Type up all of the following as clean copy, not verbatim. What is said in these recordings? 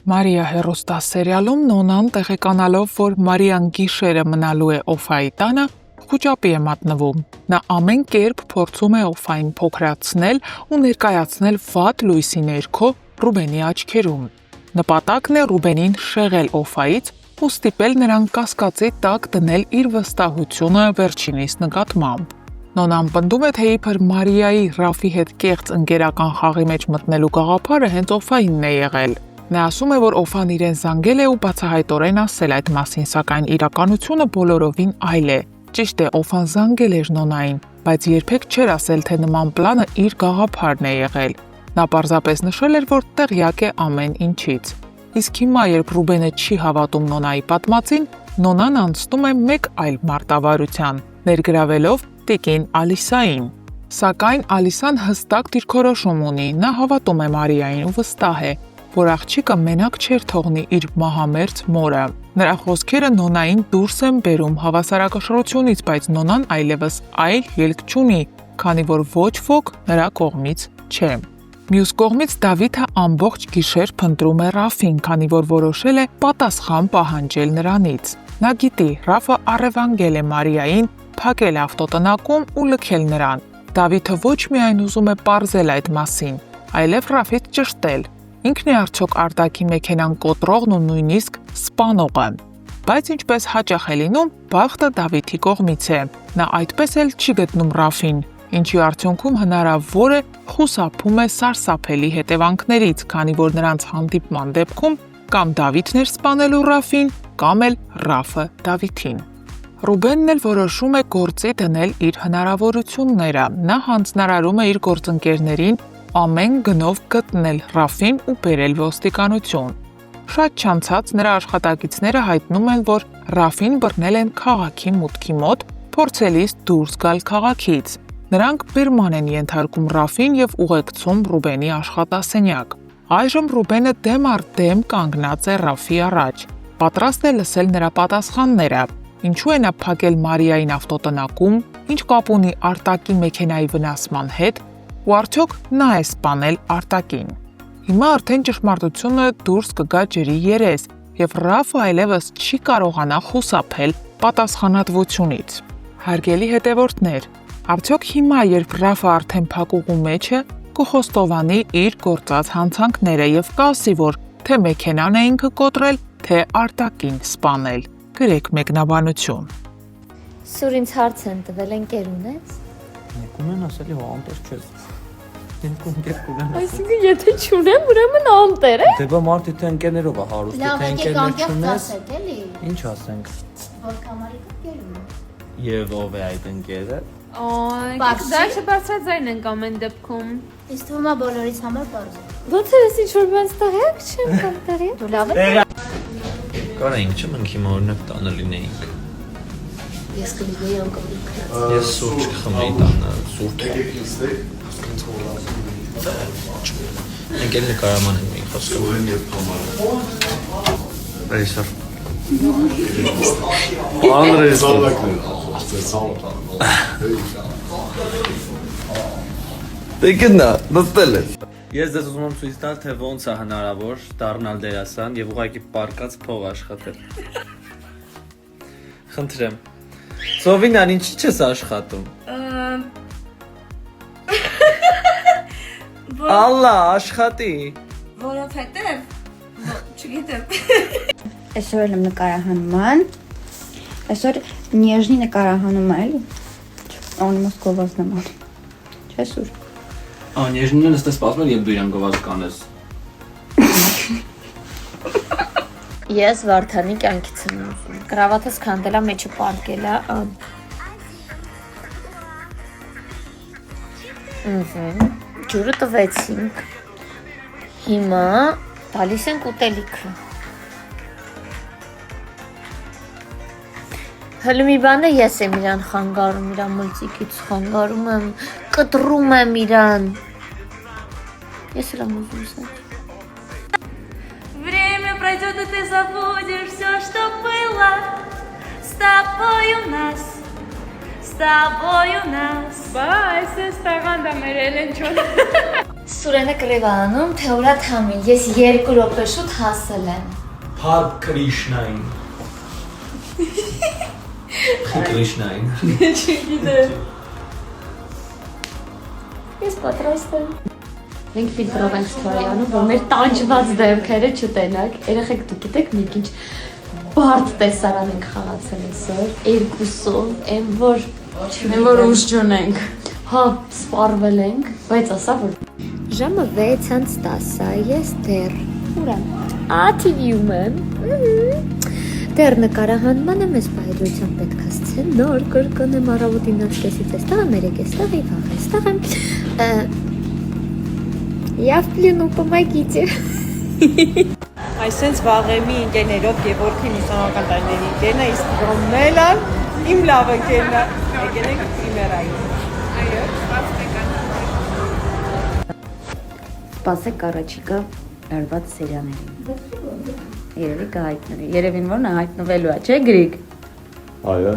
Մարիա հեռուստասերիալում Նոնան տեղեկանալով, որ Մարիան գիշերը մնալու է Օֆայի տանը, խուճապի է մատնվում։ Նա ամեն կերպ փորձում է Օֆային փոքրացնել ու ներկայացնել վատ լույսի ներքո Ռուբենի աչքերում։ Նպատակն է Ռուբենին շեղել Օֆայից ու ստիպել նրան կասկածի տակ դնել իր վստահությունը վերջինիս նկատմամբ։ Նոնան պնդում է, թե իբր Մարիայի Ռաֆի հետ կեղծ ընկերական խաղի մեջ մտնելու գաղափարը հենց Օֆայինն է եղել։ Նա ասում է, որ Օֆան իրեն զանգել է ու բացահայտորեն ասել այդ մասին, սակայն իրականությունը բոլորովին այլ է։ Ճիշտ է, Օֆան զանգել էր Նոնային, բայց երբեք չէր ասել, թե նման պլանը իր գաղափարն է եղել։ Նա պարզապես նշել էր, որ տեղյակ է ամեն ինչից։ Իսկ հիմա, երբ Ռուբենը չի հավատում Նոնայի պատմածին, Նոնան անցնում է մեկ այլ մարտավարության, ներգրավելով տիկին Ալիսային։ Սակայն Ալիսան հստակ դիրքորոշում ունի, նա հավատում է Մարիային ու վստահ է, որ աղջիկը մենակ չէր թողնի իր մահամերձ մորը։ Նրա խոսքերը Նոնային դուրս են բերում հավասարակշռությունից, բայց Նոնան այլևս այլ ելք չունի, քանի որ ոչ ոք նրա կողմից չէ։ Մյուս կողմից Դավիթը ամբողջ գիշեր փնտրում է Ռաֆին, քանի որ որոշել է պատասխան պահանջել նրանից։ Նա գիտի, Ռաֆը առևանգել է Մարիային, փակել ավտոտնակում ու լքել նրան։ Դավիթը ոչ միայն ուզում է պարզել այդ մասին, այլև Ռաֆից ճշտել։ Ինքն է արդյոք արտակի մեքենան կոտրողն ու նույնիսկ սպանողը։ Բայց ինչպես հաճախ է լինում, բախտը Դավիթի կողմից է։ Նա այդպես էլ չի գտնում Ռաֆին, ինչի արդյունքում հնարավոր է խուսափում է սարսափելի հետևանքներից, քանի որ նրանց հանդիպման դեպքում կամ Դավիթն էր սպանելու Ռաֆին, կամ էլ Ռաֆը Դավիթին։ Ռուբենն էլ որոշում է գործի դնել իր հնարավորությունները։ Նա հանձնարարում է իր գործընկերներին ամեն գնով գտնել Ռաֆին ու բերել ոստիկանություն։ Շատ չանցած նրա աշխատակիցները հայտնում են, որ Ռաֆին բռնել են քաղաքի մուտքի մոտ, փորձելիս դուրս գալ քաղաքից։ Նրանք բերման են ենթարկում Ռաֆին եւ ուղեկցում Ռուբենի աշխատասենյակ։ Այժմ Ռուբենը դեմ առ դեմ կանգնած է Ռաֆի առաջ։ Պատրաստ է լսել նրա պատասխանները։ Ինչու է նա փակել Մարիային ավտոտնակում, ինչ կապ ունի արտակի մեքենայի վնասման հետ, ու արդյոք նա է սպանել արտակին։ Հիմա արդեն ճշմարտությունը դուրս կգա ջրի երես, եւ Ռաֆը այլևս չի կարողանա խուսափել պատասխանատվությունից։ Հարգելի հետևորդներ, արդյոք հիմա, երբ Ռաֆը արդեն փակուղու մեջ է, կխոստովանի իր գործած հանցանքները եւ կասի, որ թե մեքենան է ինքը կոտրել, թե արտակին սպանել։ Գրեք մեկնաբանություն։ Սուր ինձ հարց են տվել, ընկեր ունես։ Եկում են ասելի հո անտեր չես։ Ինքուն դեպքում են։ Այսինքն եթե չունեմ, ուրեմն անտեր է։ Դե բա մարդի թե ընկերներով է հարուստ, թե ընկերներ չունես։ Ինչ ասենք։ Որ կամարի ընկեր ունես։ Եվ ով է այդ ընկերը։ Այ, դա չբարձրացայն ենք ամեն դեպքում։ Իսկ թվում է բոլորիս համար բարձր։ Ո՞ց ես ինչ որ բան ստահեք չեմ կամ տարի։ Դու լավ ես։ Կարայինք չեմ ինք հիմա օրինակ տանը լինեինք։ Ես կլինեի անկապիկ։ Ես սուրճ կխմեի տանը, սուրճ։ Ընկերները կարաման են մենք խոսքը։ Այսօր։ Դե գնա, նստել ես։ Ես դες ուզում եմ ցույց տալ, թե ոնց է հնարավոր դառնալ դերասան եւ ուղղակի պարկած փող աշխատել։ Խնդրեմ։ Սովինան, ինչի՞ չես աշխատում։ Ալլա, աշխատի։ Որովհետև չգիտեմ։ Այսօր եմ նկարահանման։ Այսօր նեժնի նկարահանում է, էլի։ Անիմաս գովազ նման։ Չէ՞ սուր։ Նեժնին ես սպասում եմ, երբ դու իրան գովազ կանես։ Ես Վարդանի կյանքից եմ ուզում։ Կրավաթս քանդելա մեջը պարկելա։ Ջուրը տվեցինք։ Հիմա տալիս ենք ուտելիքը։ Հələ մի բան է, ես եմ իրան խանգարում, իրան մլծիկից խանգարում եմ, կտրում եմ իրան։ Ես էլ եմ ուզում սա։ Время пройдет, и ты забудешь все, что было. С тобой у нас, с тобой у нас. Bye, siz tağanda merelen çok. Սուրենը կրևանում, թե ուրա թամին, ես 2 րոպե շուտ հասել եմ։ Փար Կրիշնային։ Կրիշնային։ Ես պատրաստ եմ։ Մենք ֆիլտրով ենք ստորյանում, որ մեր տանջված դեմքերը չտենակ, երեխեք դուք գիտեք մենք ինչ բարդ տեսարան ենք խաղացել այսօր, 2-ով, այն որ ուժ չունենք։ Հա, սպառվել ենք, բայց ասա որ ժամը 6:10, ես դեռ ուրա աթիվիում եմ։ Դեռ նկարահանմանը մեզ բայդրությամբ պետք է ասցեն, նոր կրկնեմ առավոտին 9:30-ից էստեղ եմ, 3:00-ից եւ վաղ էստեղ եմ։ Я в плену, помогите։ Այսենց վաղեմի ընկերներով Գևորգին ուսանողական տարիների ընկերն է, իսկ Ռոմելը իմ լավ ընկերն է։ Եկել ենք Իմերային։ Սպասեք առաջիկա լարված սերիաներին։ Երևի կհայտնվի։ Երևին որ նա հայտնվելու է, չէ՞ Գրիգ։ Այո։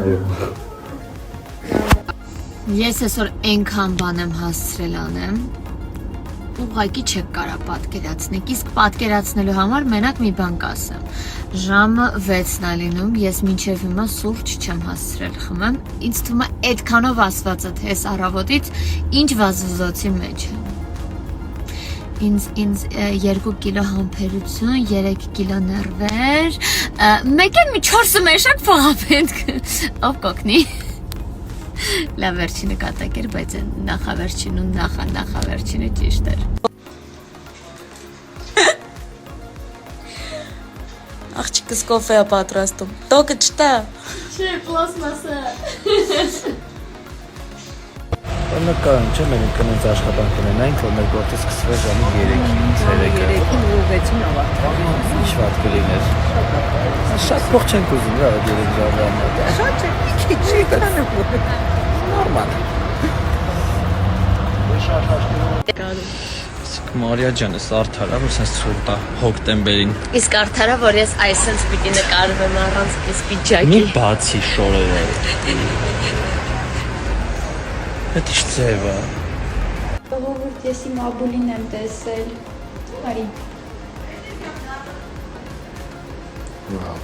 Ես այսօր այնքան բան եմ հասցրել անեմ, ուղղակի չեք կարա պատկերացնեք, իսկ պատկերացնելու համար մենակ մի բան կասեմ։ Ժամը 6-ն է լինում, ես մինչև հիմա սուրճ չեմ հասցրել խմեմ, ինձ թվում է այդքանով ասվածը թե այս առավոտից ինչ վազվզոցի մեջ է։ Ինձ 2 կիլո համբերություն, 3 կիլո նервեր, մեկ էլ մի 4 մեշակ փողապետք, ով կօգնի։ Լավ վերջինը կատակ էր, բայց նախավերջին ու նախավերջինը ճիշտ էր։ Աղջիկս կոֆե է պատրաստում։ Տոկը չտա։ Չէ, պլաստմասը։ Նկարում չէ, մենք կնենց աշխատանք ունենանք, որ մեր գործը սկսվի ժամը 3-ին, 3-ին ու 6-ին ավարտվի։ Ինչ վատ կլիներ։ Շատ փող չենք ուզում, რა, 3 ժամը։ Շատ չէ, մի քիչ նորմալ։ Մարիա ջան, էս արդար է, որ սենց ցուրտ է հոկտեմբերին։ Իսկ արդարա, որ ես այսպես պիտի նկարվեմ առանց այս Մի պիջակի։ բացի շորերը։ Դա ի՞նչ ձև է։ Ժողովուրդ, ես իմ աբուլին եմ տեսել։ Արի։ Wow.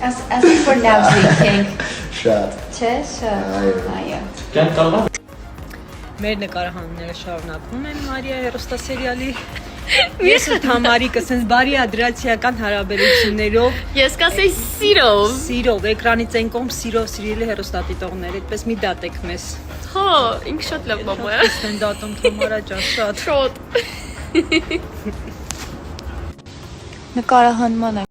As for now drinking. Շատ։ Չէ, շատ։ Այո։ Կան կարող Մեր նկարահանումները շարունակվում են Մարիա հերոստասերիալի։ Ես ու Թամարիկը սենց բարի ադրացիական հարաբերություններով, Ես կասեի սիրով։ սիրով, էկրանից այն կողմ սիրով սիրելի հերոստատիտողներ, այդպես մի դատեք մեզ։ Հա, ինք շատ լավ մամա է։ Ես են դատում Թամարա ջան, շատ։ Շոտ։ Նկարահանման